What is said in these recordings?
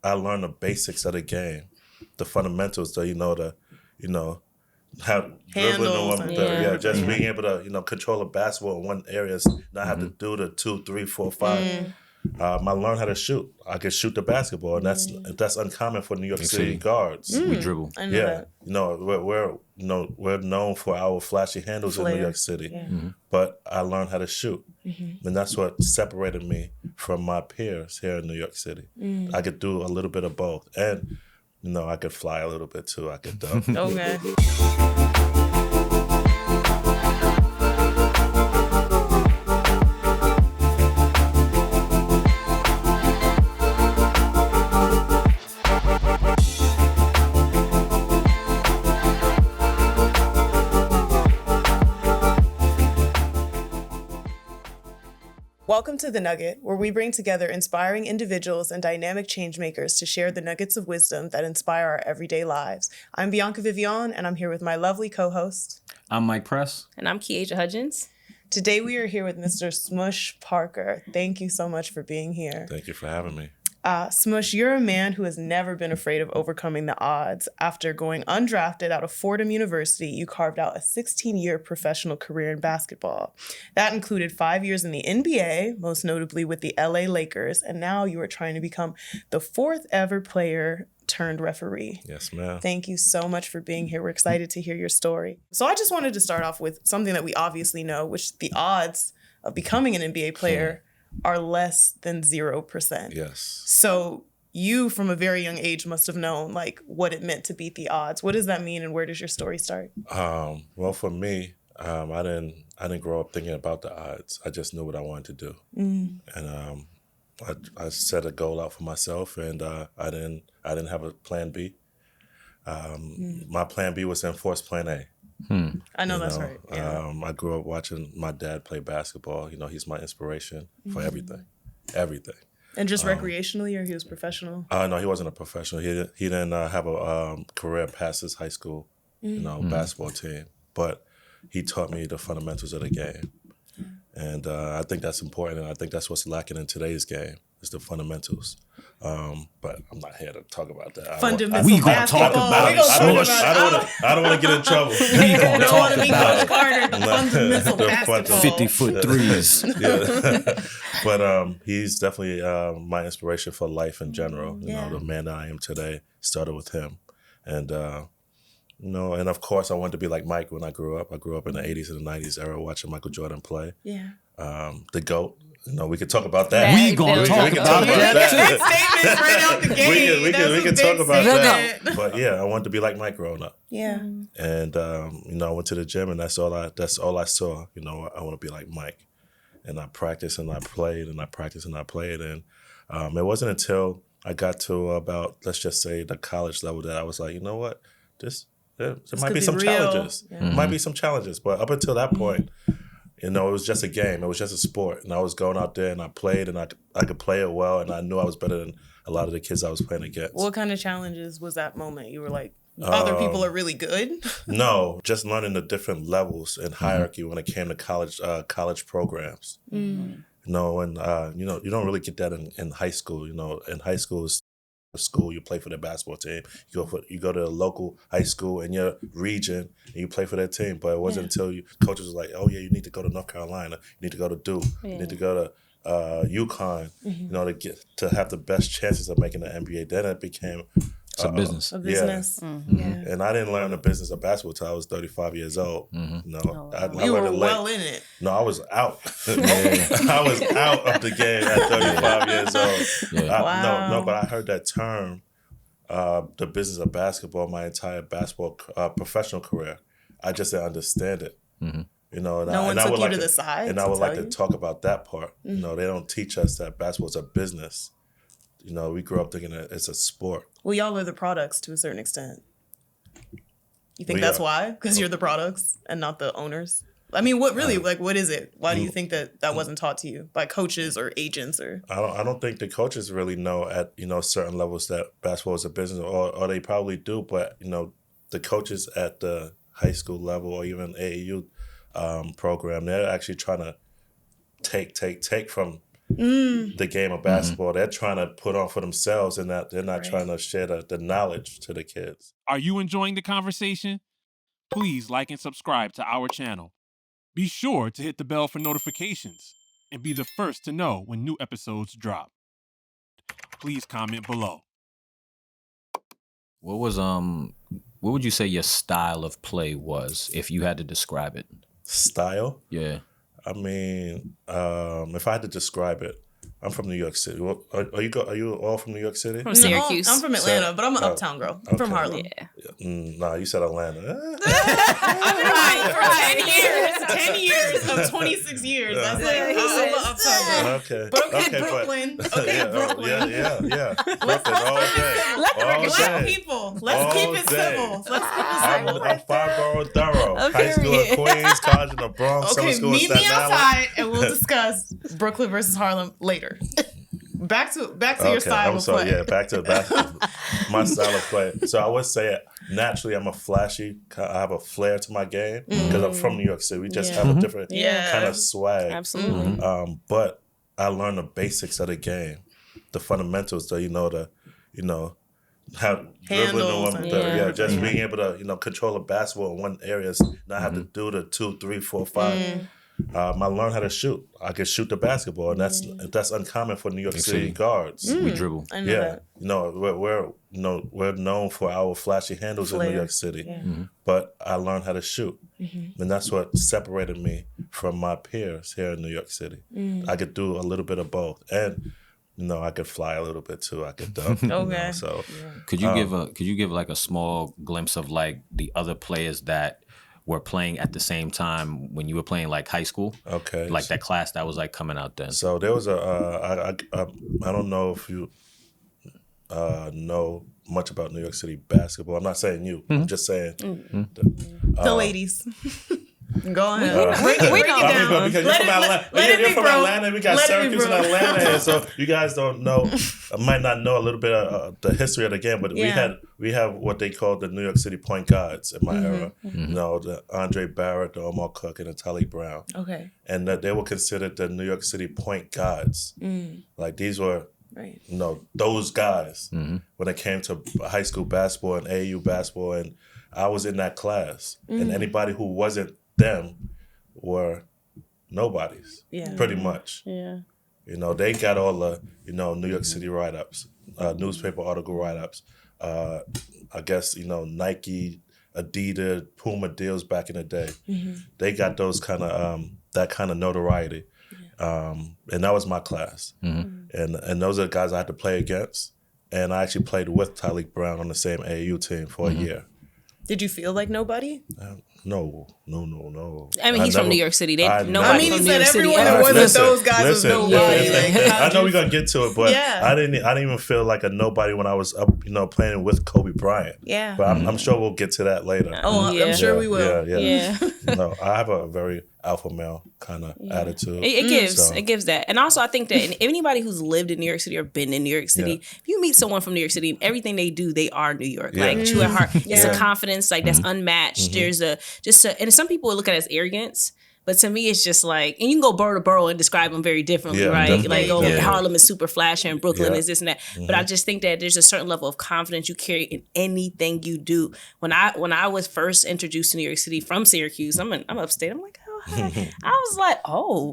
I learned the basics of the game, the fundamentals, have handles dribbling, being able to, control a basketball in one area, not have to do the 2, 3, 4, 5. I learned how to shoot. I could shoot the basketball, and that's uncommon for New York City guards. We dribble. I know that. We're known for our flashy handles in New York City, but I learned how to shoot, and that's what separated me from my peers here in New York City. I could do a little bit of both, and I could fly a little bit too. I could dunk. Okay. Welcome to The Nugget, where we bring together inspiring individuals and dynamic changemakers to share the nuggets of wisdom that inspire our everyday lives. I'm Bianca Vivian, and I'm here with my lovely co-host. I'm Mike Press. And I'm Kieja Hudgens. Today we are here with Mr. Smush Parker. Thank you so much for being here. Thank you for having me. Smush, you're a man who has never been afraid of overcoming the odds. After going undrafted out of Fordham University, you carved out a 16-year professional career in basketball. That included 5 years in the NBA, most notably with the LA Lakers, and now you are trying to become the 4th ever player turned referee. Yes, ma'am. Thank you so much for being here. We're excited to hear your story. So I just wanted to start off with something that we obviously know, which the odds of becoming an NBA player are less than 0%. Yes. So you, from a very young age, must have known what it meant to beat the odds. What does that mean, and where does your story start? Well, for me, I didn't grow up thinking about the odds. I just knew what I wanted to do, and I set a goal out for myself, and I didn't have a plan B. My plan B was to enforce plan A. I know that's right. Yeah. I grew up watching my dad play basketball. He's my inspiration for everything. And just recreationally, or he was professional? No, he wasn't a professional. He didn't have a career past his high school, basketball team. But he taught me the fundamentals of the game, and I think that's important. And I think that's what's lacking in today's game is the fundamentals. But I'm not here to talk about that. We gonna talk about it. I don't want to get in trouble. We gonna talk about it. Carter, fundamental basketball. 50-foot threes. Yeah. But he's definitely my inspiration for life in general. The man that I am today started with him. And, and of course I wanted to be like Mike when I grew up. I grew up in the 80s and the 90s era watching Michael Jordan play. Yeah. The GOAT. We could talk about that. We gonna talk about that. Statements right out the gate. We can talk about that. But yeah, I wanted to be like Mike growing up. Yeah. And I went to the gym, and that's all I saw. I want to be like Mike. And I practiced and I played and I practiced and I played. And it wasn't until I got to about, let's just say, the college level that I was like, you know what, there might be some challenges. Yeah. There might be some challenges. But up until that point, it was just a game. It was just a sport. And I was going out there and I played and I could play it well. And I knew I was better than a lot of the kids I was playing against. What kind of challenges was that moment? You were like, other people are really good? No, just learning the different levels and hierarchy when it came to college programs. And you don't really get that in high school. In high school, you play for the basketball team. You go to a local high school in your region and you play for that team. But it wasn't until coaches was like, oh yeah, you need to go to North Carolina, you need to go to Duke, you need to go to UConn, to have the best chances of making the NBA. Then it became it's a business. A business. Yeah. And I didn't learn the business of basketball until I was 35 years old. I You were well in it. No, I was out. I was out of the game at 35 years old. Yeah. No, but I heard that term, the business of basketball, my entire basketball professional career. I just didn't understand it. No one took you to the side. And I would like to talk about that part. They don't teach us that basketball is a business. We grew up thinking that it's a sport. Well, y'all are the products to a certain extent. You think that's why? Because you're the products and not the owners? I mean, what is it? Why do you think that wasn't taught to you by coaches or agents or? I don't think the coaches really know at, certain levels that basketball is a business, or they probably do, but, the coaches at the high school level or even AAU program, they're actually trying to take from the game of basketball. They're trying to put on for themselves, and that they're not trying to share the knowledge to the kids. Are you enjoying the conversation? Please like and subscribe to our channel. Be sure to hit the bell for notifications and be the first to know when new episodes drop. Please comment below. What would you say your style of play was if you had to describe it? Style? Yeah. I mean, if I had to describe it, I'm from New York City. Are you all from New York City? From Syracuse. I'm from Atlanta, but I'm an uptown girl. I'm from Harlem. Yeah. Nah, you said Atlanta. I've been for 10 years of 26 years. That's like, I'm an uptown girl. Okay. But okay, Brooklyn. Brooklyn. Yeah. Brooklyn all day. Black people. Let's keep it civil. I'm five-borough thorough. High school in Queens, college in the Bronx, summer Okay, school in meet me Staten Island. outside and we'll discuss Brooklyn versus Harlem later. Back to your style of play. Yeah, back to basketball. My style of play. So I would say naturally I'm a flashy. I have a flair to my game because I'm from New York City. We just have a different kind of swag. Absolutely. But I learned the basics of the game, the fundamentals. How Handles dribbling, just being able to control a basketball in one area, not have to do the 2, 3, 4, 5. I learned how to shoot. I could shoot the basketball, and that's uncommon for New York City guards. We dribble. I know that. We're known for our flashy handles in New York City, but I learned how to shoot, and that's what separated me from my peers here in New York City. I could do a little bit of both, and I could fly a little bit too. I could dunk. Okay. So Could you give like a small glimpse of like the other players that were playing at the same time when you were playing like high school? Okay. Like that class that was like coming out then. So there was I don't know if you know much about New York City basketball. I'm not saying you. I'm just saying The ladies. Go ahead. Break it down. Because you're from Atlanta. You're from Atlanta. We got Syracuse and Atlanta, and so you guys don't know. Might not know a little bit of the history of the game, but we have what they call the New York City point guards in my era. The Andre Barrett, the Omar Cook, and the Talik Brown. Okay. And that they were considered the New York City point guards. Like these were. Right. Those guys when it came to high school basketball and AAU basketball, and I was in that class, and anybody who wasn't them were nobodies, pretty much. Yeah. They got all the New York City write-ups, newspaper article write-ups. I guess Nike, Adidas, Puma deals back in the day. They got those kind of that kind of notoriety. And that was my class. And those are the guys I had to play against. And I actually played with Talik Brown on the same AAU team for a year. Did you feel like nobody? No. I mean, he's from New York City. Nobody he from New said York City. everyone that wasn't those guys was nobody. I know we're gonna get to it, but I didn't even feel like a nobody when I was up, playing with Kobe Bryant. Yeah. But I'm sure we'll get to that later. I'm sure we will. Yeah. No, I have a very alpha male kind of attitude. It gives that. And also I think that anybody who's lived in New York City or been in New York City, if you meet someone from New York City, everything they do, they are New York. Like true at heart. It's a confidence like that's unmatched. There's and some people look at it as arrogance. But to me, it's just like, and you can go borough to borough and describe them very differently, right? Definitely. Like, Harlem is super flashy and Brooklyn is this and that. But I just think that there's a certain level of confidence you carry in anything you do. When I was first introduced to New York City from Syracuse, I'm upstate. I'm like, oh, hi. I was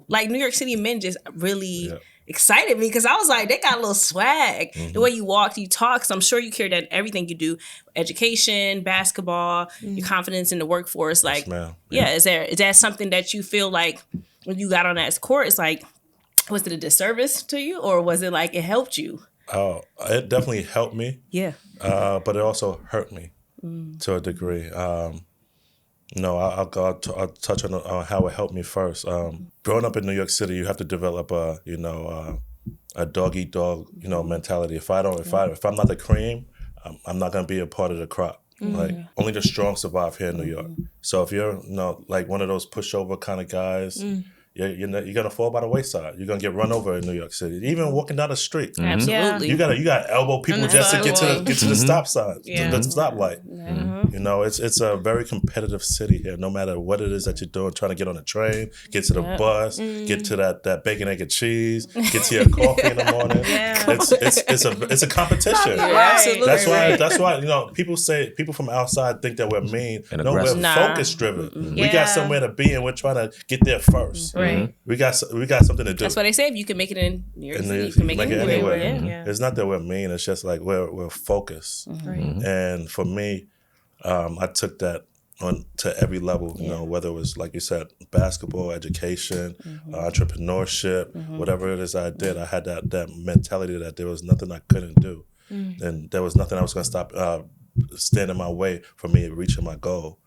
like, New York City men just really excited me because I was like, they got a little swag. The way you walk, you talk. So I'm sure you carry that in everything you do. Education, basketball, your confidence in the workforce. Like, is that something that you feel like when you got on that court, it's like, was it a disservice to you or was it like it helped you? Oh, it definitely helped me. Yeah. But it also hurt me to a degree. I'll touch on how it helped me first. Growing up in New York City, you have to develop a dog eat dog mentality. If I'm not the cream, I'm not gonna be a part of the crop. Like only the strong survive here in New York. So if you're like one of those pushover kind of guys. You're gonna fall by the wayside. You're gonna get run over in New York City. Even walking down the street, Absolutely. you got elbow people just to get to the stop sign, the stoplight. You know, it's a very competitive city here. No matter what it is that you're doing, trying to get on a train, get to the bus, get to that bacon, egg, and cheese, get to your coffee in the morning. It's a competition. Absolutely. That's why you know people from outside think that we're mean. And no, we're aggressive. focus driven. We got Yeah. somewhere to be, and we're trying to get there first. Right. We got something to do. That's why they say if you can make it in New York And City, then you can make it it anywhere. anywhere. Yeah. It's not that we're mean. It's just like we're focused. Right. And for me, I took that on to every level. You know, whether it was like you said, basketball, education, entrepreneurship, whatever it is I did, I had that mentality that there was nothing I couldn't do, and there was nothing I was going to stop stand in my way for me reaching my goal.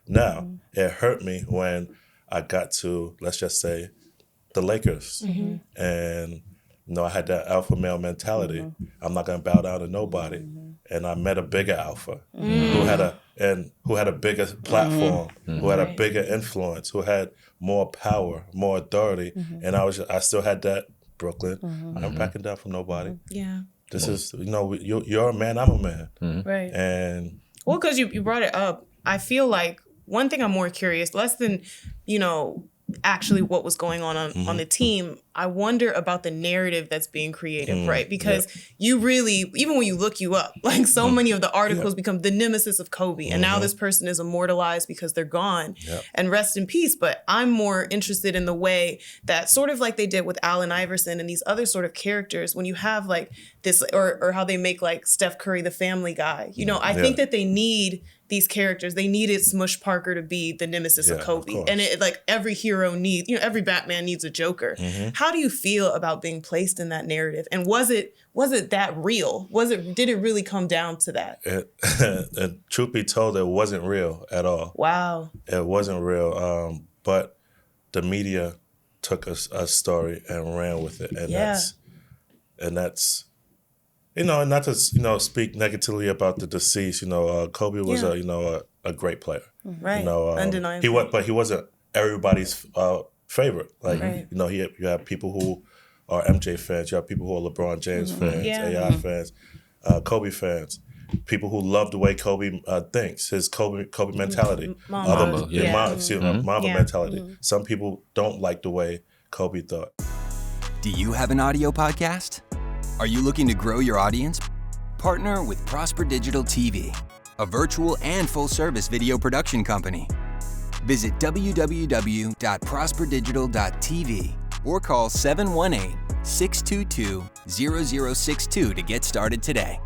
Now it hurt me when I got to, let's just say, the Lakers, and you know, I had that alpha male mentality. I'm not gonna bow down to nobody. And I met a bigger alpha who had a bigger platform, who had a bigger influence, who had more power, more authority. And I still had that Brooklyn. I'm backing down from nobody. Yeah. This is, you know, you're a man, I'm a man. Right. And Well, because you brought it up, I feel like one thing I'm more curious, less than, you know, actually what was going on the team, I wonder about the narrative that's being created, right? Because you really, even when you look you up, like so many of the articles become the nemesis of Kobe. And now this person is immortalized because they're gone and rest in peace. But I'm more interested in the way that sort of like they did with Allen Iverson and these other sort of characters, when you have like this, or how they make like Steph Curry, the Family Guy, you know, I think that they need these characters. They needed Smush Parker to be the nemesis of Kobe. And it, like every hero needs, you know, every Batman needs a Joker. How do you feel about being placed in that narrative? And was it that real? Did it really come down to that? And truth be told, it wasn't real at all. Wow. It wasn't real. But the media took a story and ran with it. And that's you know, and not to, you know, speak negatively about the deceased. You know, Kobe was a great player. Right. You know, undeniably. he wasn't everybody's favorite. Like you know, you have people who are MJ fans. You have people who are LeBron James fans, AI fans, Kobe fans. People who love the way Kobe thinks, his Kobe mentality, Mamba mentality. Some people don't like the way Kobe thought. Do you have an audio podcast? Are you looking to grow your audience? Partner with Prosper Digital TV, a virtual and full-service video production company. Visit www.prosperdigital.tv or call 718-622-0062 to get started today.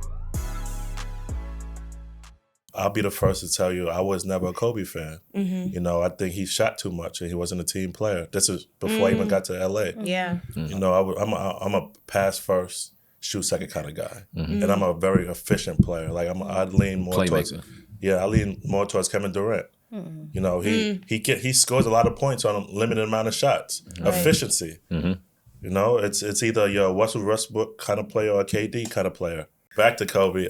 I'll be the first to tell you I was never a Kobe fan. You know, I think he shot too much and he wasn't a team player. This is before I even got to LA. Yeah. You know, I'm a pass first, shoot second kind of guy, and I'm a very efficient player. Like I lean more towards Kevin Durant. You know, he scores a lot of points on a limited amount of shots. Efficiency. You know, it's either your Russell Westbrook kind of player or a KD kind of player. Back to Kobe.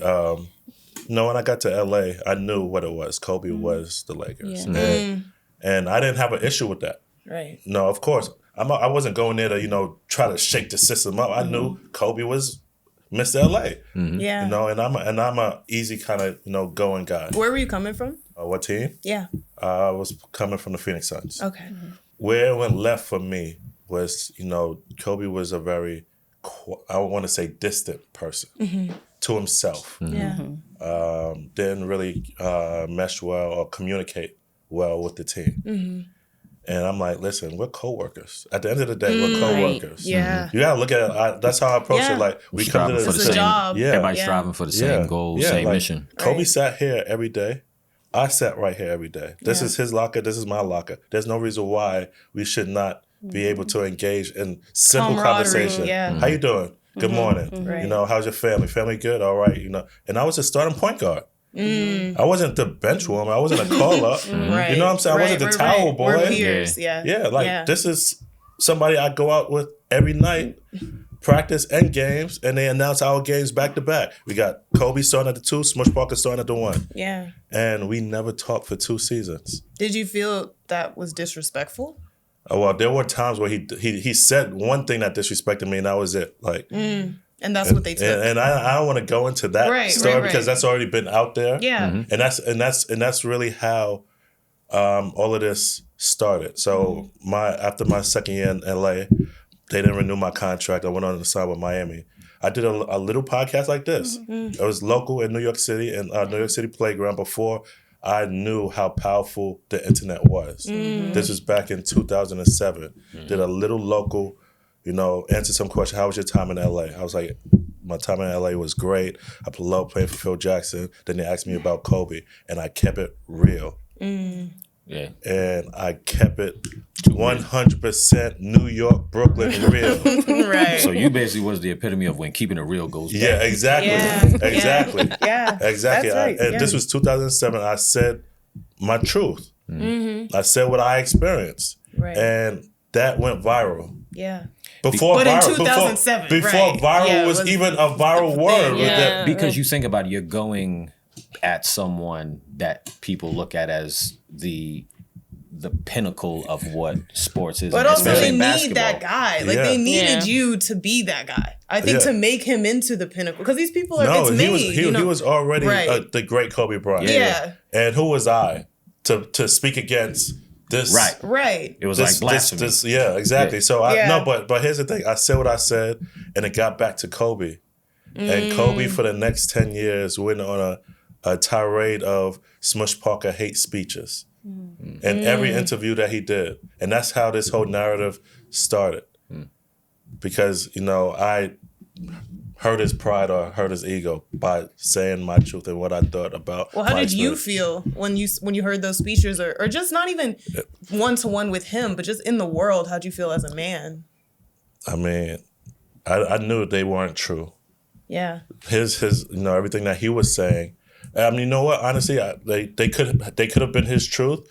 You know, when I got to LA, I knew what it was. Kobe was the Lakers, and I didn't have an issue with that. Right. No, of course. I wasn't going there to, you know, try to shake the system up. I knew Kobe was Mr. LA. Yeah. You know, and I'm a easy kind of, you know, going guy. Where were you coming from? What team? Yeah. I was coming from the Phoenix Suns. Okay. Where it went left for me was, you know, Kobe was a very, I want to say, distant person to himself. Yeah. Didn't really mesh well or communicate well with the team. And I'm like, listen, we're coworkers. At the end of the day, we're coworkers. Yeah. You gotta look at it. That's how I approach it. Like we come to for the It's a same job. Everybody's striving for the same goal, same like, mission. Kobe sat here every day. I sat right here every day. This is his locker. This is my locker. There's no reason why we should not be able to engage in simple conversation. Yeah. How you doing? Good morning. Right. You know, how's your family? Family good? All right. You know, and I was a starting point guard. I wasn't the bench warmer. I wasn't a call up. Right. You know what I'm saying? I wasn't the towel boy. We're peers. Yeah. This is somebody I go out with every night, practice and games, and they announce our games back to back. We got Kobe starting at the 2, Smush Parker starting at the 1. Yeah. And we never talked for 2 seasons. Did you feel that was disrespectful? Well, there were times where he said one thing that disrespected me, and that was it. Like, And that's what they took. And I don't want to go into that story because that's already been out there. Yeah. And that's really how all of this started. So after my second year in LA, they didn't renew my contract. I went on to sign with Miami. I did a little podcast like this. It was local in New York City and New York City Playground before I knew how powerful the internet was. This was back in 2007. Did a little local, answered some question. How was your time in LA? I was like, my time in LA was great. I loved playing for Phil Jackson. Then they asked me about Kobe, and I kept it real. Yeah. And I kept it 100% New York, Brooklyn real. Right. So you basically was the epitome of when keeping it real goes bad. Yeah, exactly. Yeah. Exactly. Yeah. Exactly. That's right. This was 2007. I said my truth. I said what I experienced. Right. And that went viral. Yeah. Before But viral, in 2007, before right. viral Yeah, it was was even a viral word. Yeah. Because you think about it, you're going at someone that people look at as the pinnacle of what sports is. But also especially they in need basketball. that guy. Like they needed you to be that guy. I think to make him into the pinnacle. Because these people are, it's made. He was already Right. the great Kobe Bryant. Yeah. And who was I to speak against this? Right. It was like blasphemy. Yeah, exactly. Yeah. So but here's the thing. I said what I said, and it got back to Kobe. And Kobe for the next 10 years went on a tirade of Smush Parker hate speeches in every interview that he did. And that's how this whole narrative started. Because, I hurt his pride or hurt his ego by saying my truth and what I thought about. Well, how my did you experience. feel when you heard those speeches or just not even one-to-one with him, but just in the world, how'd you feel as a man? I mean, I knew they weren't true. Yeah. His everything that he was saying. I mean, you know what? Honestly, they could have been his truth,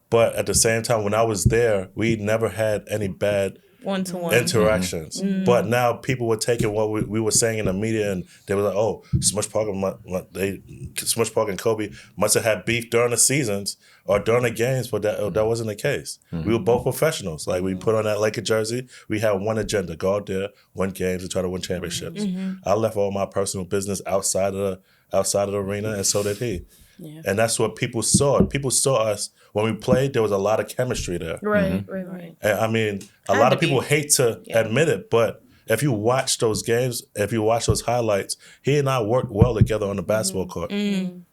but at the same time, when I was there, we never had any bad One-to-one interactions. But now people were taking what we were saying in the media, and they were like, "Oh, Smush Parker and Kobe must have had beef during the seasons or during the games," but that wasn't the case. We were both professionals. Like we put on that Laker jersey, we had one agenda: go out there, win games, and try to win championships. I left all my personal business outside of the arena, and so did he. Yeah. And that's what people saw. People saw us when we played. There was a lot of chemistry there. Right. And I mean, a lot of people hate to admit it, but if you watch those games, if you watch those highlights, he and I worked well together on the basketball court. And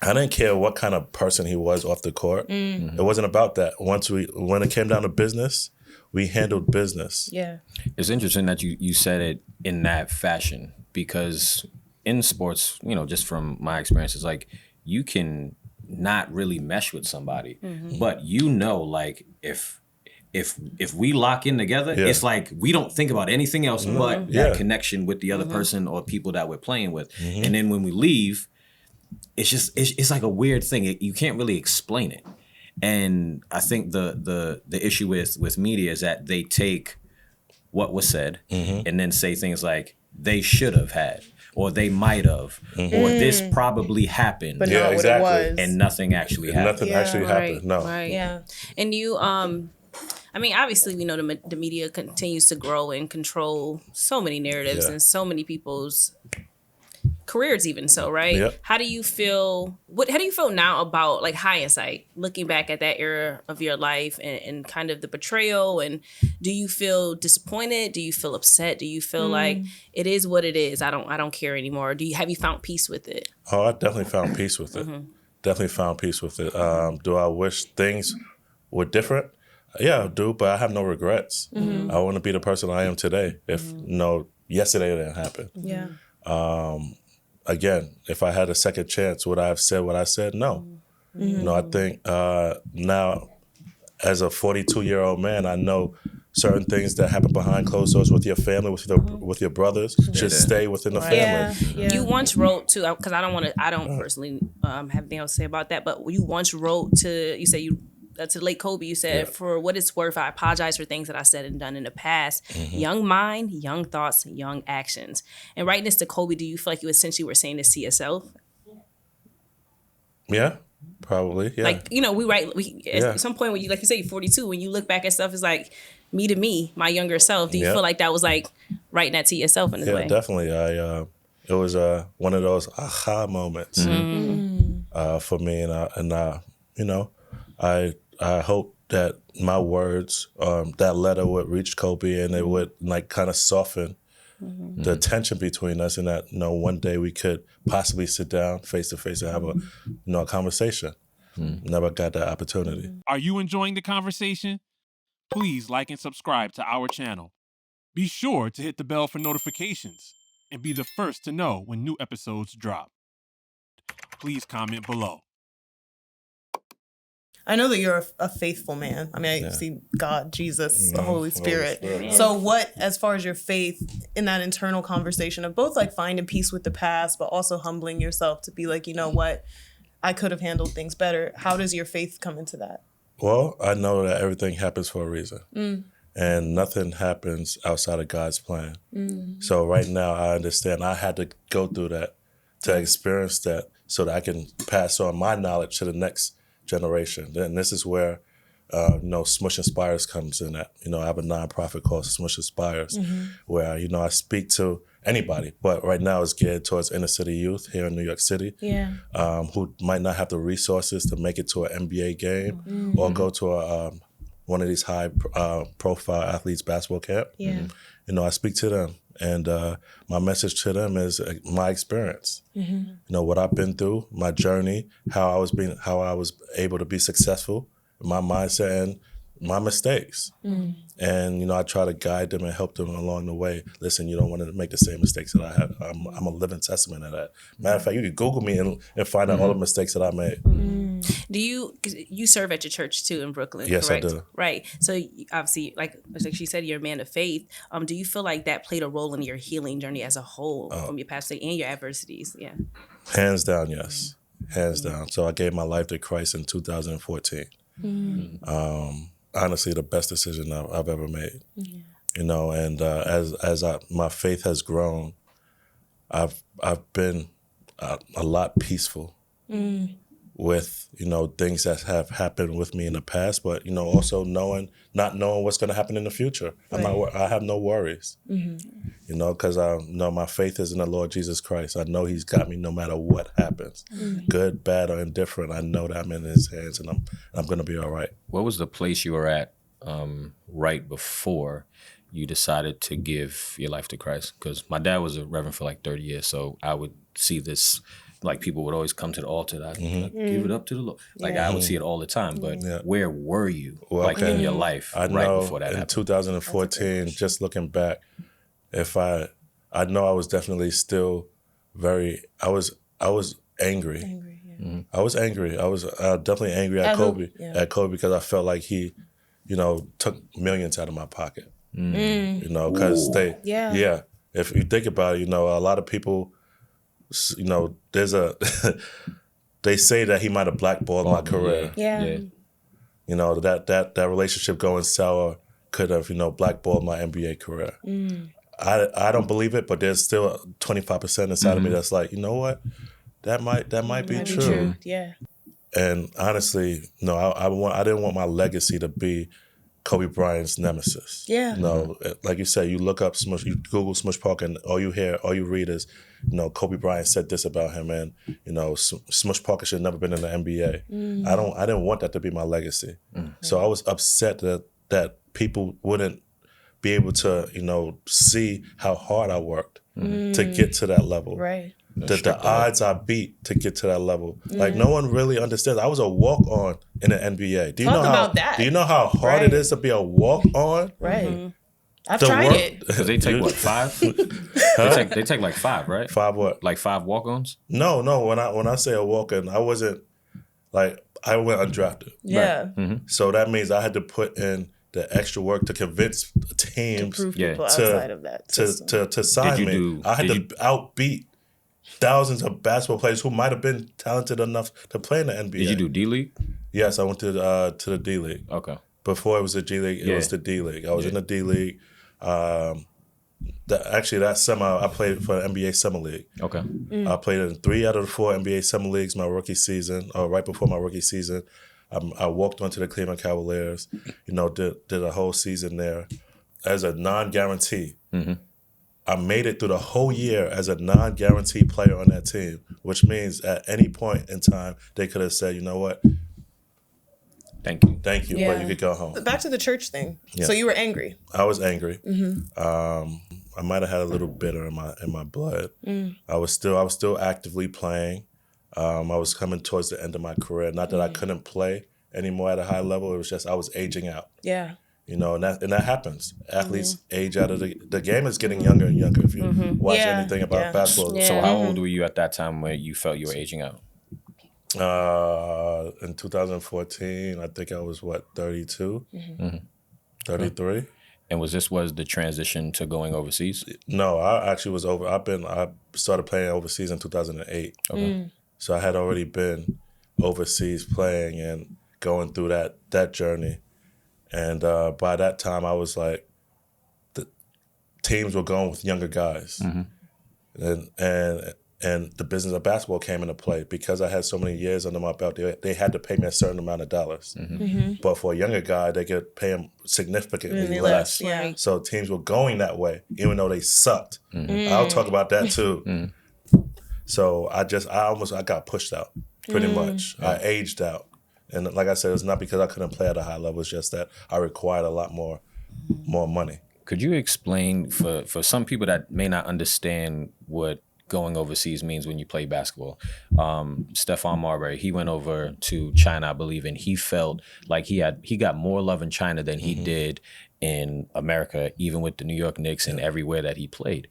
I didn't care what kind of person he was off the court. It wasn't about that. When it came down to business, we handled business. Yeah. It's interesting that you said it in that fashion, because in sports, just from my experience, it's like you can not really mesh with somebody, but like if we lock in together, it's like we don't think about anything else but that connection with the other person or people that we're playing with. And then when we leave, it's like a weird thing. You can't really explain it. And I think the issue with media is that they take what was said and then say things like they should have had, or they might have, or this probably happened. But not what it was. And nothing actually happened. Nothing actually happened. No. Right. Yeah. And you, I mean, obviously, we know the media continues to grow and control so many narratives and so many people's careers, even so, right? Yep. How do you feel? How do you feel now about like hindsight, looking back at that era of your life and kind of the betrayal? And do you feel disappointed? Do you feel upset? Do you feel like it is what it is? I don't care anymore. Have you found peace with it? Oh, I definitely found peace with it. Definitely found peace with it. Do I wish things were different? Yeah, I do, but I have no regrets. I want to be the person I am today. If yesterday didn't happen. Yeah. Again, if I had a second chance, would I have said what I said? No. I think now, as a 42-year-old man, I know certain things that happen behind closed doors with your family, with your brothers, should stay within the family. Yeah. You once wrote to, because I don't personally have anything else to say about that, but you once wrote to, you say to late Kobe, you said, for what it's worth, I apologize for things that I said and done in the past. Young mind, young thoughts, young actions. And writing this to Kobe, do you feel like you essentially were saying this to yourself? Yeah, probably. Yeah. Like, at some point when you, like you say, you're 42, when you look back at stuff, it's like me to me, my younger self. Do you feel like that was like writing that to yourself in this way. Yeah, definitely. It was one of those aha moments for me, and I hope that my words, that letter would reach Kobe, and it would like kind of soften the tension between us, and that one day we could possibly sit down face to face and have a conversation. Never got that opportunity. Are you enjoying the conversation? Please like and subscribe to our channel. Be sure to hit the bell for notifications and be the first to know when new episodes drop. Please comment below. I know that you're a faithful man. I mean, I see God, Jesus, the Holy Spirit. Spirit. So what, as far as your faith in that internal conversation of both like finding peace with the past, but also humbling yourself to be like, you know what, I could have handled things better. How does your faith come into that? Well, I know that everything happens for a reason. And nothing happens outside of God's plan. So right now I understand I had to go through that to experience that so that I can pass on my knowledge to the next generation. And this is where Smush Inspires comes in at. I have a nonprofit called Smush Inspires where, I speak to anybody, but right now it's geared towards inner city youth here in New York City who might not have the resources to make it to an NBA game or go to one of these high profile athletes basketball camp. I speak to them, and my message to them is my experience. What I've been through, my journey, how I was able to be successful, my mindset, and my mistakes. And I try to guide them and help them along the way. Listen, you don't want to make the same mistakes that I have. I'm a living testament of that. Matter of fact, you can Google me and find out all the mistakes that I made. Do you serve at your church too in Brooklyn? Yes, correct? I do. Right. So obviously, like she said, you're a man of faith. Do you feel like that played a role in your healing journey as a whole from your past and your adversities? Yeah. Hands down, yes. Hands down. So I gave my life to Christ in 2014. Honestly, the best decision I've ever made. And as my faith has grown, I've been a lot peaceful with things that have happened with me in the past, but also not knowing what's going to happen in the future. I have no worries. Because I know my faith is in the Lord Jesus Christ. I know He's got me no matter what happens, good, bad, or indifferent. I know that I'm in His hands, and I'm going to be all right. What was the place you were at right before you decided to give your life to Christ? Because my dad was a reverend for like 30 years, so I would see this. Like people would always come to the altar. Like, give it up to the Lord. Like I would see it all the time. But where were you, in your life right before that happened? In 2014, just looking back, I know I was definitely still I was angry. I was angry. I was definitely angry at Kobe. At Kobe because I felt like he, took millions out of my pocket. Because if you think about it, a lot of people. There's they say that he might have blackballed my career. That relationship going sour could have, blackballed my NBA career. I don't believe it, but there's still 25% inside of me that's like, you know what? That might be true. Yeah. And honestly, no, I didn't want my legacy to be Kobe Bryant's nemesis. Yeah. Like you said, you look up Smush, you Google Smush Parker, and all you read is, Kobe Bryant said this about him, and Smush Parker should have never been in the NBA. I didn't want that to be my legacy. So I was upset that people wouldn't be able to, see how hard I worked to get to that level. Right. The odds I beat to get to that level. Like no one really understands. I was a walk-on in the NBA. Do you know how hard it is to be a walk-on? Right. I've tried it. Because they take what, 5? They take like 5, right? 5 what? Like 5 walk-ons? No. When I say a walk-on, I wasn't like I went undrafted. Yeah. Right? So that means I had to put in the extra work to convince teams to prove people outside of that to sign me. I had to outbeat thousands of basketball players who might have been talented enough to play in the NBA. Did you do D-League? Yes, I went to the D-League. Okay. Before it was the G-League, it was the D-League. I was in the D-League. That summer, I played for the NBA Summer League. Okay. I played in 3 out of the 4 NBA Summer Leagues my rookie season, or right before my rookie season. I walked onto the Cleveland Cavaliers, did a whole season there as a non-guarantee. I made it through the whole year as a non-guaranteed player on that team, which means at any point in time, they could have said, you know what? Thank you. Thank you, but you could go home. Back to the church thing. Yeah. So you were angry. I was angry. I might have had a little bitter in my blood. I was still actively playing. I was coming towards the end of my career. Not that I couldn't play anymore at a high level. It was just I was aging out. Yeah. You know, and that happens. Athletes age out of the game is getting younger and younger. If you watch anything about basketball. Yeah. So how old were you at that time when you felt you were aging out? In 2014, I think I was 32, 33. And was the transition to going overseas? No, I actually was over. I started playing overseas in 2008. Okay. So I had already been overseas playing and going through that journey. And by that time, I was like, the teams were going with younger guys, and the business of basketball came into play because I had so many years under my belt. They had to pay me a certain amount of dollars, but for a younger guy, they could pay him significantly less. Yeah. So teams were going that way, even though they sucked. I'll talk about that too. So I got pushed out pretty much. I aged out. And like I said, it's not because I couldn't play at a high level. It's just that I required a lot more money. Could you explain for some people that may not understand what going overseas means when you play basketball? Stephon Marbury, he went over to China, I believe, and he felt like he got more love in China than he did in America, even with the New York Knicks and everywhere that he played.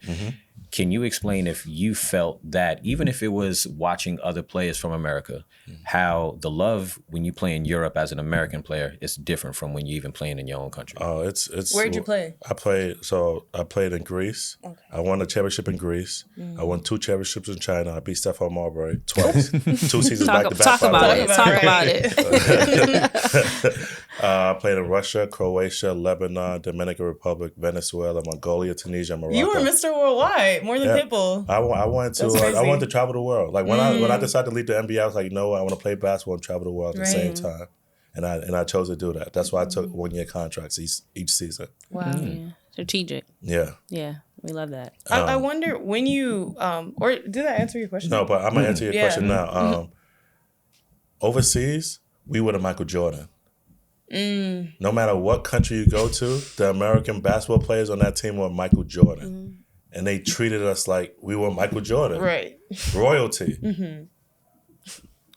Can you explain if you felt that, even if it was watching other players from America, how the love when you play in Europe as an American player is different from when you even playing in your own country? Oh, it's. Where'd you play? I played in Greece. Okay. I won a championship in Greece. I won 2 championships in China. I beat Stephon Marbury twice, 2 seasons back to back. Talk about it. I played in Russia, Croatia, Lebanon, Dominican Republic, Venezuela, Mongolia, Tunisia, Morocco. You were Mr. Worldwide, more than Pitbull. I wanted to travel the world. Like when I decided to leave the NBA, I was like, you know what, I want to play basketball and travel the world at the same time. And I chose to do that. That's why I took 1-year contracts each season. Wow. Yeah. Strategic. Yeah. Yeah. We love that. I wonder when you or did that answer your question? No, but I'm gonna answer your question now. Overseas, we were the Michael Jordan. No matter what country you go to, the American basketball players on that team were Michael Jordan. And they treated us like we were Michael Jordan. Right. Royalty.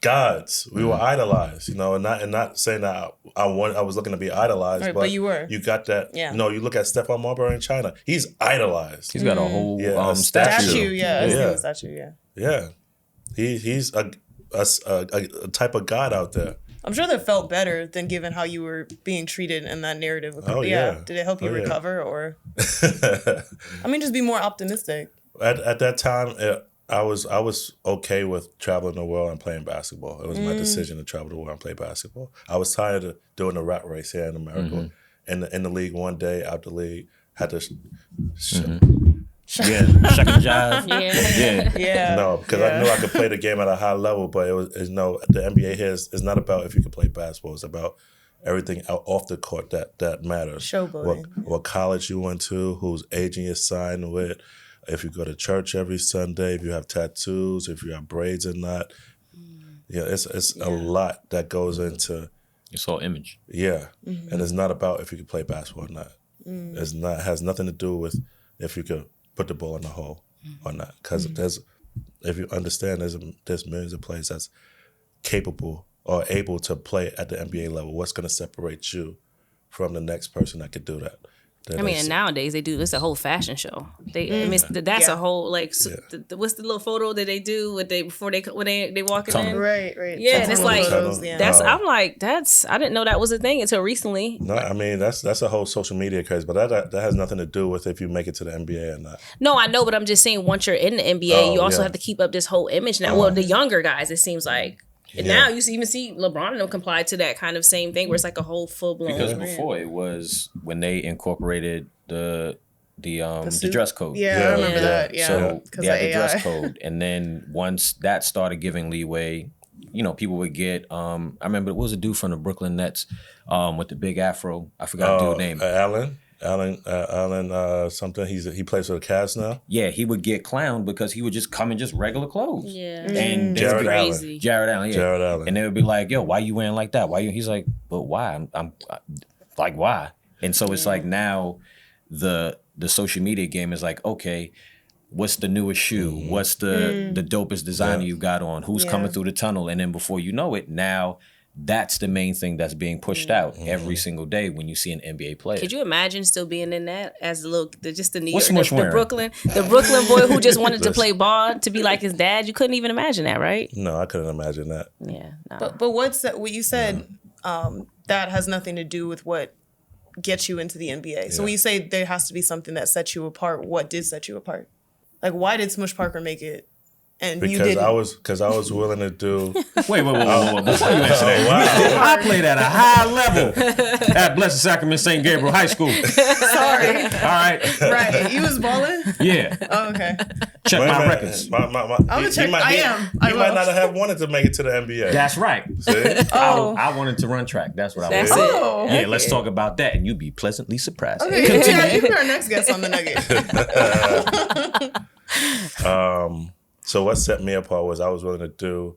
Gods. We were idolized, you know, and not saying that I was looking to be idolized, right, but you were. You got that. Yeah. You know, you look at Stephon Marbury in China. He's idolized. He's got a whole statue. Yeah. Statue. Yeah. Yeah. He's a type of God out there. I'm sure that felt better than given how you were being treated in that narrative. Oh, yeah. Did it help you recover or? I mean, just be more optimistic. At that time, I was okay with traveling the world and playing basketball. It was my decision to travel the world and play basketball. I was tired of doing the rat race here in America. In the league one day, out the league, had to second job. Yeah. No, because I knew I could play the game at a high level, but the NBA here is not about if you can play basketball. It's about everything out off the court that matters. Showboating. What college you went to, whose agent you signed with, if you go to church every Sunday, if you have tattoos, if you have braids or not. Yeah, it's a lot that goes into It's all image. Yeah. And it's not about if you can play basketball or not. It has nothing to do with if you could put the ball in the hole or not. Because if you understand, there's millions of players that's capable or able to play at the NBA level. What's going to separate you from the next person that could do that? I mean, and nowadays they do. It's a whole fashion show. That's a whole what's the little photo that they do when they walk in? Right. Yeah, and it's like photos, I'm like I didn't know that was a thing until recently. No, I mean that's a whole social media craze, but that has nothing to do with if you make it to the NBA or not. No, I know, but I'm just saying once you're in the NBA, you also have to keep up this whole image now. Well, the younger guys, it seems like. And now you even see LeBron and them comply to that kind of same thing where it's like a whole full blown. Because before it was when they incorporated the dress code. Yeah, I remember that. Yeah, so they had the dress code, and then once that started giving leeway, people would get. I remember it was a dude from the Brooklyn Nets with the big afro. I forgot the dude's name. Allen. Allen something. He plays for the Cavs now. Yeah, he would get clowned because he would just come in just regular clothes. Yeah. And Jared crazy. Jared Allen, yeah. Jared Allen. And they would be like, yo, why you wearing like that? Why you? He's like, but why? I'm like, why? And so it's like now the social media game is like, okay, what's the newest shoe? What's the dopest designer you got on? Who's coming through the tunnel? And then before you know it, now that's the main thing that's being pushed out every single day when you see an NBA player. Could you imagine still being in that as the New York, What's Smush the wearing? the Brooklyn boy who just wanted to play ball to be like his dad? You couldn't even imagine that, right? No, I couldn't imagine that. Yeah. No. But what you said, that has nothing to do with what gets you into the NBA. So when you say there has to be something that sets you apart, what did set you apart? Like, why did Smush Parker make it? And you didn't? I was willing to do. Wait. Before you answer that, I played at a high level at Blessed Sacrament St. Gabriel High School. Sorry. All right. Right. You was balling? Yeah. Oh, okay. Check my records. He will. might not have wanted to make it to the NBA. That's right. See? I wanted to run track. That's what I That's wanted. it. Oh, Yeah, let's talk about that, and you'd be pleasantly surprised. Okay. Yeah, you be our next guest on the Nugget. So what set me apart was I was willing to do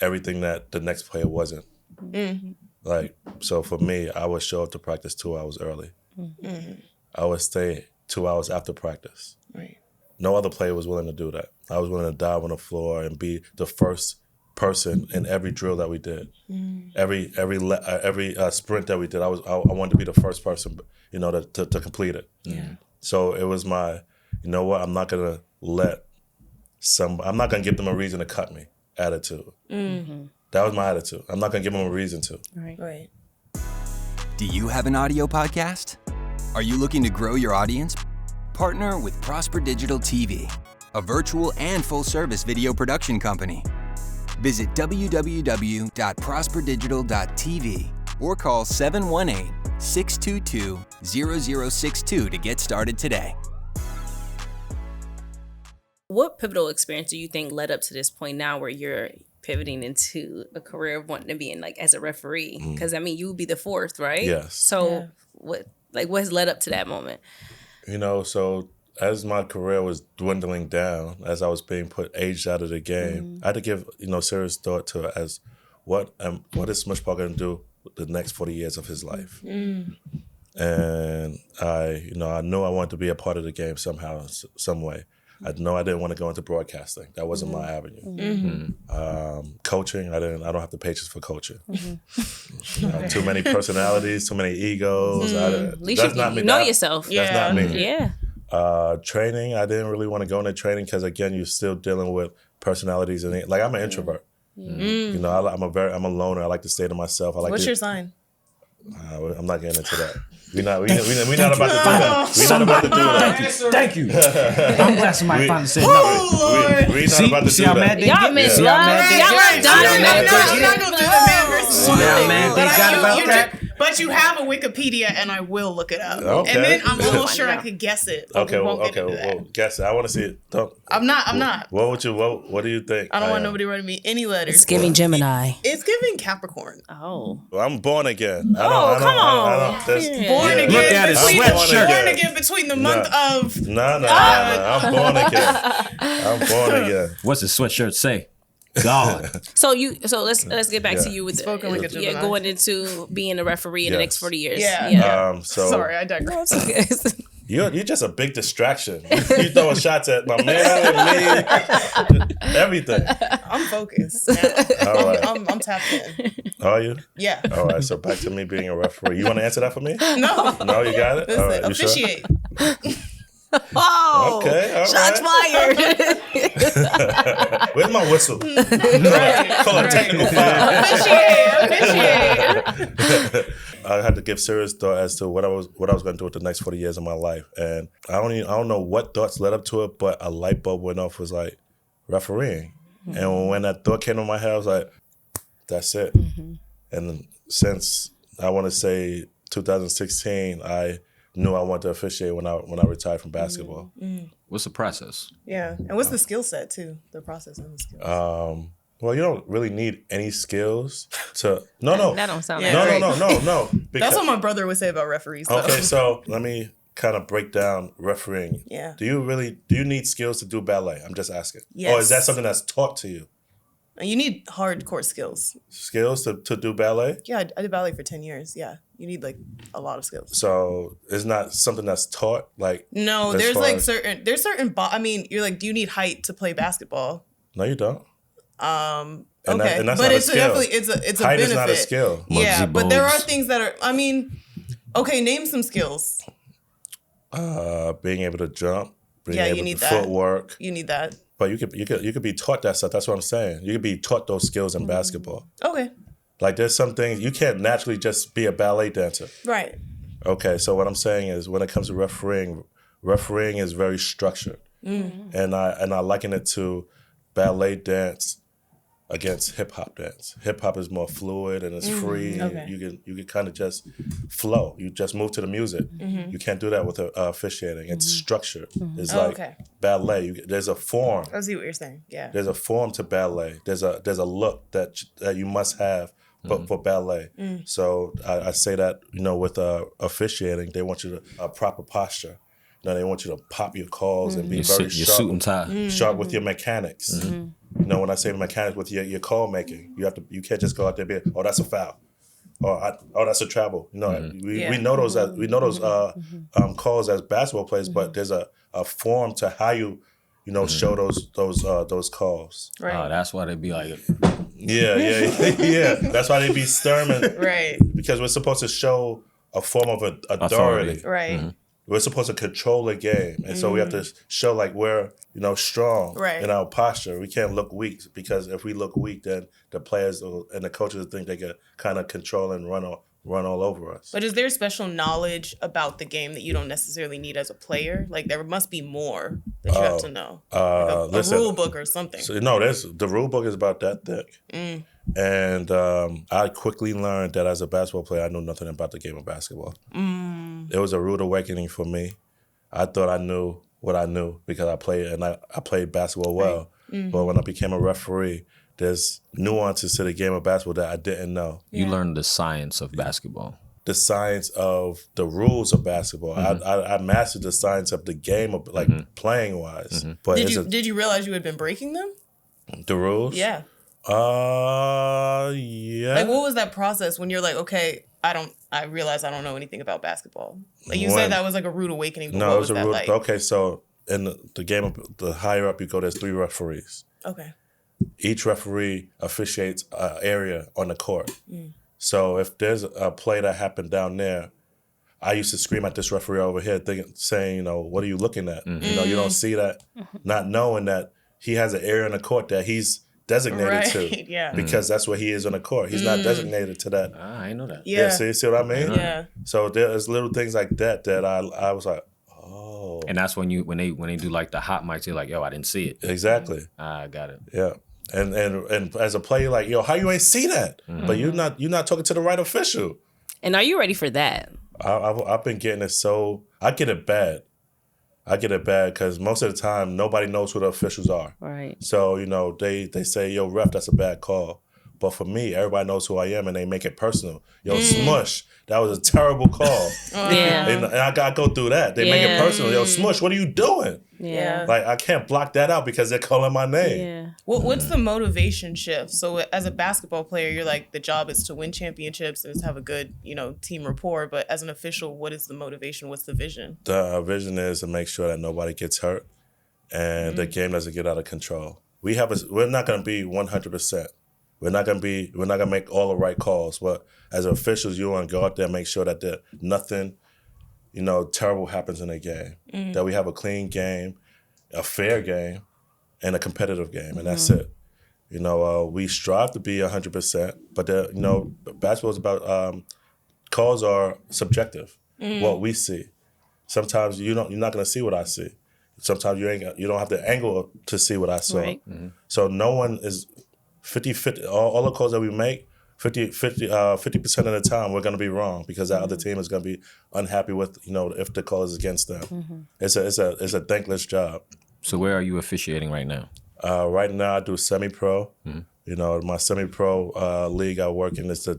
everything that the next player wasn't. Like, so for me, I would show up to practice 2 hours early. I would stay 2 hours after practice. Right. No other player was willing to do that. I was willing to dive on the floor and be the first person in every drill that we did. Every sprint that we did, I wanted to be the first person, to complete it. Yeah. So it was my, you know what, I'm not gonna give them a reason to cut me attitude. That was my attitude. I'm not gonna give them a reason to. Right. Do you have an audio podcast? Are you looking to grow your audience? Partner with Prosper Digital TV, a virtual and full-service video production company. Visit www.prosperdigital.tv or call 718-622-0062 to get started today. What pivotal experience do you think led up to this point now where you're pivoting into a career of wanting to be in, like, as a referee? Because, you would be the fourth, right? Yes. So what has led up to that moment? So as my career was dwindling down, as I was being aged out of the game, I had to give, serious thought to as what is Smush Parker going to do with the next 40 years of his life? And I knew I wanted to be a part of the game somehow, some way. I know I didn't want to go into broadcasting. That wasn't my avenue. Coaching, I don't have the patience for coaching. Too many personalities, too many egos. At least that's you not me. know yourself. That's not me. Yeah. Training, I didn't really want to go into training because, again, you're still dealing with personalities and I'm an introvert. I'm a loner. I like to stay to myself. What's your sign? I'm not getting into that. We're not about to do that. We're not about to do that. Thank you. I'm glad somebody finally said nothing. We're not about to do that. Y'all miss love. Y'all like I'm not going to do the man versus See how mad they got about that? But you have a Wikipedia, and I will look it up. Okay. And then I'm almost sure I could guess it. Okay, well, guess it. I want to see it. I'm not. What do you think? I don't want nobody writing me any letters. It's giving Gemini. It's giving Capricorn. Oh. Well, I'm born again. Come on. Born again. Look at his sweatshirt. Born again between the month of. No. I'm born again. What's his sweatshirt say? God. So let's get back to you with Spoken like a Gemini. going into being a referee in the next 40 years. Yeah. Sorry, I digress. You're just a big distraction. You throwing shots at my man, me, everything. I'm focused now. All right. I'm tapped in. Are you? Yeah. All right. So back to me being a referee. You want to answer that for me? No. No, you got it. Listen, All right. You officiate. Sure? Oh. Okay. All Shots right. fired. Where's my whistle? Call it technical foul. Officiate. I had to give serious thought as to what I was going to do with the next 40 years of my life, and I don't know what thoughts led up to it, but a light bulb went off. Was like refereeing, and when that thought came to my head, I was like, "That's it." And since I want to say 2016, I knew I wanted to officiate when I retired from basketball. What's the process? Yeah, and what's the skill set too? The process and the skill. Well, you don't really need any skills to. No. That don't sound Yeah. that No. That's Because, what my brother would say about referees. Though. okay, so let me kind of break down refereeing. Yeah. Do you need skills to do ballet? I'm just asking. Yes. Or is that something that's taught to you? You need hardcore skills. Skills to do ballet? Yeah, I did ballet for 10 years. Yeah, you need like a lot of skills. So it's not something that's taught, like. No, as there's far like as- certain. I mean, you're like, do you need height to play basketball? No, you don't. And Okay, and that's but not a it's skill. definitely it's a Height benefit. is not a skill. Yeah, Muggsy but there are Bogues. things that are. I mean, okay, name some skills. Being able to jump, being Yeah, you able need to that. footwork. You need that. But you could be taught that stuff. That's what I'm saying. You could be taught those skills in basketball. Okay, Like there's some things you can't naturally just be a ballet dancer. right. Okay, so what I'm saying is when it comes to refereeing is very structured, and I liken it to ballet dance against hip hop dance. Hip hop is more fluid and it's free. Okay. You can kind of just flow. You just move to the music. You can't do that with officiating. It's structured. It's Oh, like okay. ballet. There's a form. I see what you're saying. Yeah. There's a form to ballet. There's a look that you must have for ballet. So I say that with officiating, they want you to a proper posture. They want you to pop your calls and be very Your sharp. suit and tie. Sharp with your mechanics. When I say mechanics with your call making, you can't just go out there and be, oh, that's a foul. Or that's a travel. We know those calls as basketball players, but there's a form to how you show those calls. Right. Oh, that's why they be like, Yeah. That's why they be stern Right. because we're supposed to show a form of authority. Right. We're supposed to control a game, and so we have to show like we're strong Right. in our posture. We can't look weak because if we look weak, then the players and the coaches think they can kind of control and run all over us. But is there special knowledge about the game that you don't necessarily need as a player? Like there must be more that you have to know. Like a listen, rule book or something. So, the rule book is about that thick. And I quickly learned that as a basketball player, I knew nothing about the game of basketball. It was a rude awakening for me. I thought I knew what I knew because I played basketball well. But when I became a referee, there's nuances to the game of basketball that I didn't know. you learn the science of basketball. The science of the rules of basketball. I mastered the science of the game of playing wise. But Did you realize you had been breaking them? the rules? Yeah. Yeah. Like what was that process when you're like, okay, I realize I don't know anything about basketball. Like you said that was like a rude awakening. But No, what it was a that rude. like? Okay, so in the game, the higher up you go, there's 3 referees. Okay. Each referee officiates an area on the court. So if there's a play that happened down there, I used to scream at this referee over here, saying, what are you looking at? You don't see that, not knowing that he has an area on the court that he's designated to. Yeah. Because that's where he is on the court. He's not designated to that. I know that. Yeah. See what I mean? Yeah. So there's little things like that I was like, oh. And that's when they do like the hot mics, they're like, yo, I didn't see it. Exactly. I got it. Yeah. And as a player, like, yo, how you ain't see that? But you're not talking to the right official. And are you ready for that? I've been getting it so I get it bad because most of the time nobody knows who the officials are. Right. So they say, yo, ref, that's a bad call. But for me, everybody knows who I am and they make it personal. Yo, Smush, that was a terrible call. Yeah. And I gotta go through that. They make it personal. Yo, Smush, what are you doing? Yeah. Like I can't block that out because they're calling my name. Yeah. What's the motivation shift? So as a basketball player, you're like, the job is to win championships and to have a good, team rapport. But as an official, what is the motivation? What's the vision? The vision is to make sure that nobody gets hurt and the game doesn't get out of control. We're not going to be 100%. We're not gonna make all the right calls. But as officials, you want to go out there and make sure that nothing, terrible happens in a game. That we have a clean game, a fair game, and a competitive game, and that's it. We strive to be 100%, but basketball is about calls are subjective. What we see. Sometimes you're not gonna see what I see. Sometimes you don't have the angle to see what I saw. Right. So no one is 50-50. All the calls that we make, 50% of the time we're going to be wrong because that other team is going to be unhappy with if the call is against them. It's a thankless job. So where are you officiating right now? Right now I do semi-pro, You know, my semi-pro league I work in is the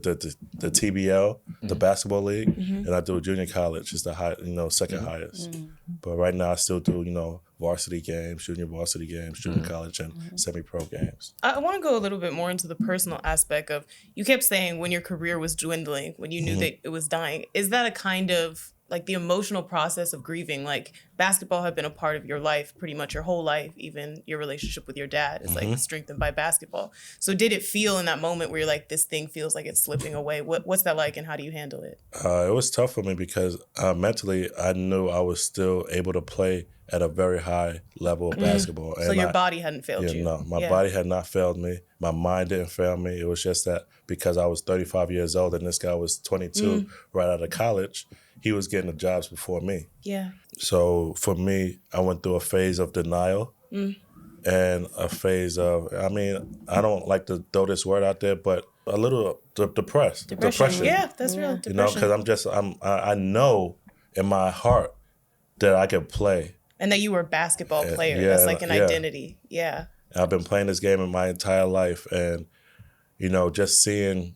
TBL, the basketball league, and I do junior college. It's the high, second highest. But right now I still do, varsity games, junior varsity games, junior college, and semi-pro games. I want to go a little bit more into the personal aspect of, you kept saying when your career was dwindling, when you knew that it was dying. Is that a kind of like the emotional process of grieving? Like, basketball had been a part of your life pretty much your whole life. Even your relationship with your dad is like strengthened by basketball. So did it feel in that moment where you're like, this thing feels like it's slipping away? What's that like, and how do you handle it? It was tough for me because mentally I knew I was still able to play at a very high level of basketball. So your body hadn't failed you? No, my body had not failed me. My mind didn't fail me. It was just that because I was 35 years old and this guy was 22 right out of college, he was getting the jobs before me. Yeah. So for me, I went through a phase of denial and a phase of, I don't like to throw this word out there, but a little depressed. Depression. Yeah, that's real. Depression. Because I know in my heart that I could play. And that you were a basketball player. That's like an identity. Yeah. I've been playing this game in my entire life, and, just seeing,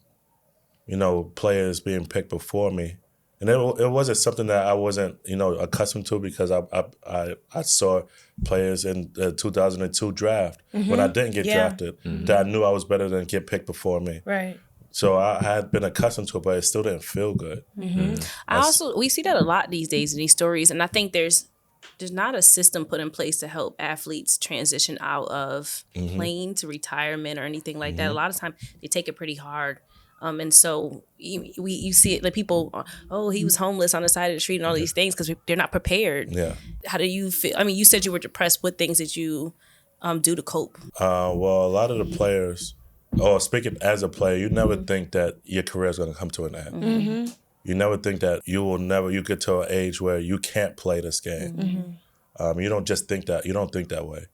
players being picked before me. And it wasn't something that I wasn't, accustomed to, because I saw players in the 2002 draft when I didn't get drafted that I knew I was better than get picked before me. Right. So I had been accustomed to it, but it still didn't feel good. We see that a lot these days in these stories, and I think there's not a system put in place to help athletes transition out of playing to retirement or anything like that. A lot of times they take it pretty hard. And so you see it, like people, he was homeless on the side of the street and all these things because they're not prepared. Yeah. How do you feel? I mean, you said you were depressed. What things did you do to cope? Well, a lot of the players, speaking as a player, you never think that your career is going to come to an end. You never think that you get to an age where you can't play this game. You don't just think that. You don't think that way.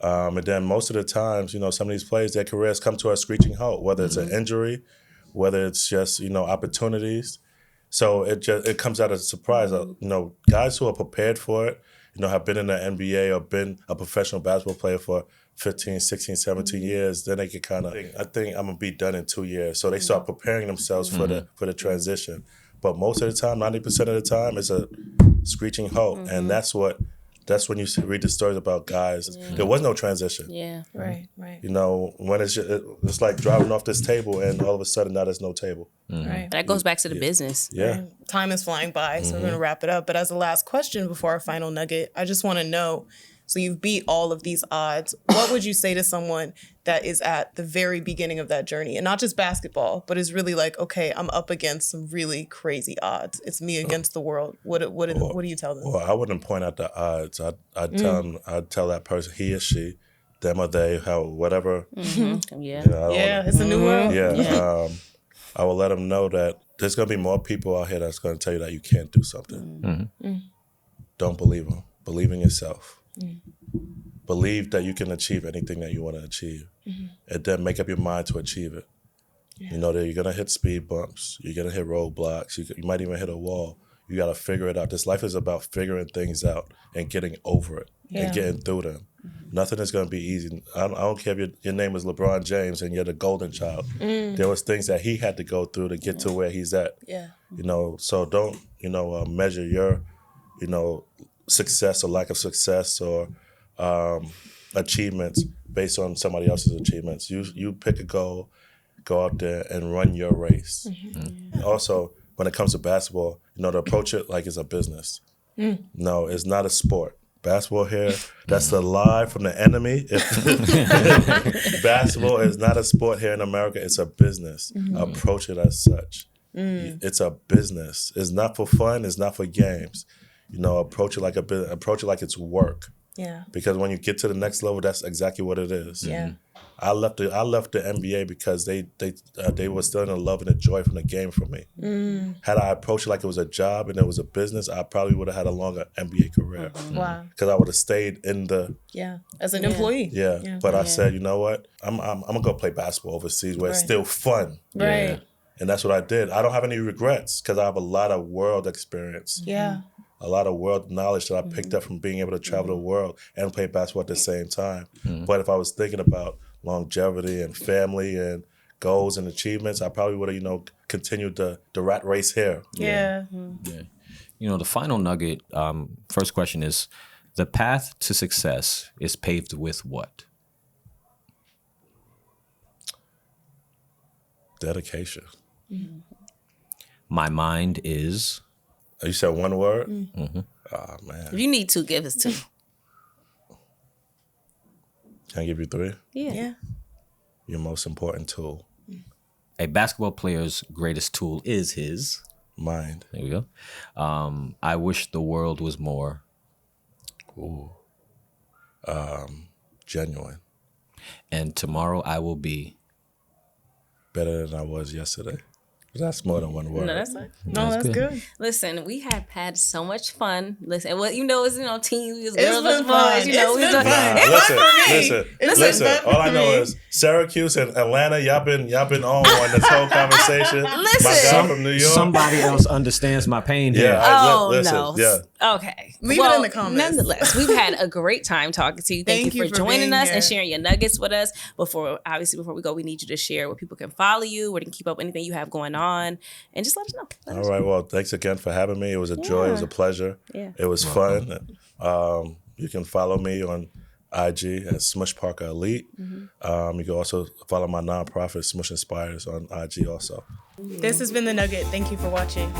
And then most of the times, some of these players, their careers come to a screeching halt, whether it's an injury, whether it's just, opportunities. So it comes out as a surprise. Guys who are prepared for it, have been in the NBA or been a professional basketball player for 15, 16, 17 years, then they can kind of, I think I'm going to be done in 2 years. So they start preparing themselves for the transition. But most of the time, 90% of the time, it's a screeching halt. And that's when you read the stories about guys. There was no transition. Yeah. Right. When it's like driving off this table and all of a sudden now there's no table. Right. That goes back to the business. Yeah. Right. Time is flying by, so we're going to wrap it up. But as a last question before our final nugget, I just want to know, so you've beat all of these odds. What would you say to someone that is at the very beginning of that journey? And not just basketball, but is really like, okay, I'm up against some really crazy odds. It's me against the world. What do you tell them? Well, I wouldn't point out the odds. I'd tell that person, he or she, them or they, whatever. Yeah, it's a new world. Yeah. I will let them know that there's going to be more people out here that's going to tell you that you can't do something. Don't believe them. Believe in yourself. Believe that you can achieve anything that you want to achieve, and then make up your mind to achieve it. You know that you're gonna hit speed bumps, you're gonna hit roadblocks, you might even hit a wall. You gotta figure it out. This life is about figuring things out and getting over it and getting through them. Nothing is gonna be easy. I don't care if your name is LeBron James and you're the golden child. There was things that he had to go through to get to where he's at. So don't measure your success or lack of success or achievements based on somebody else's achievements. You pick a goal, go out there and run your race. Also, when it comes to basketball, to approach it like it's a business. No, it's not a sport. Basketball here, that's the lie from the enemy. Basketball is not a sport here in America, it's a business. Approach it as such. It's a business. It's not for fun, it's not for games. Approach it like approach it like it's work. Yeah. Because when you get to the next level, that's exactly what it is. Yeah. I left the NBA because they were still in the love and the joy from the game for me. Had I approached it like it was a job and it was a business, I probably would have had a longer NBA career. Wow. Because I would have stayed in the as an employee. Yeah. But I said, you know what? I'm gonna go play basketball overseas where it's still fun. Right. And that's what I did. I don't have any regrets because I have a lot of world experience. Yeah. A lot of world knowledge that I picked up from being able to travel the world and play basketball at the same time. But if I was thinking about longevity and family and goals and achievements, I probably would have, continued the rat race here. Yeah. Yeah. The final nugget, first question is, the path to success is paved with what? Dedication. My mind is... You said one word? Mm-hmm. Oh, man. If you need to, give us 2. Can I give you 3? Yeah. Your most important tool. A basketball player's greatest tool is his... Mind. There we go. I wish the world was more... Ooh. Genuine. And tomorrow I will be... Better than I was yesterday. That's more than one word. No, that's not. No, that's good. Listen, we have had so much fun. Listen, well, it's teens, we was It's girls, been was fun. boys, It's we been doing- fun. It's Listen. All I know is Syracuse and Atlanta. Y'all been on this whole conversation. My Listen. guy from New York. Somebody else understands my pain here. Yeah. Listen. No. Yeah. Okay. Leave it in the comments. Nonetheless, we've had a great time talking to you. Thank you for joining being us here. and sharing your nuggets with us. Before we go, we need you to share where people can follow you, where they can keep up anything you have going on, and just let us know. All right. Well, thanks again for having me. It was a joy. It was a pleasure. Yeah. It was fun. You can follow me on IG at Smush Parker Elite. You can also follow my nonprofit Smush Inspires on IG also. This has been The Nugget. Thank you for watching.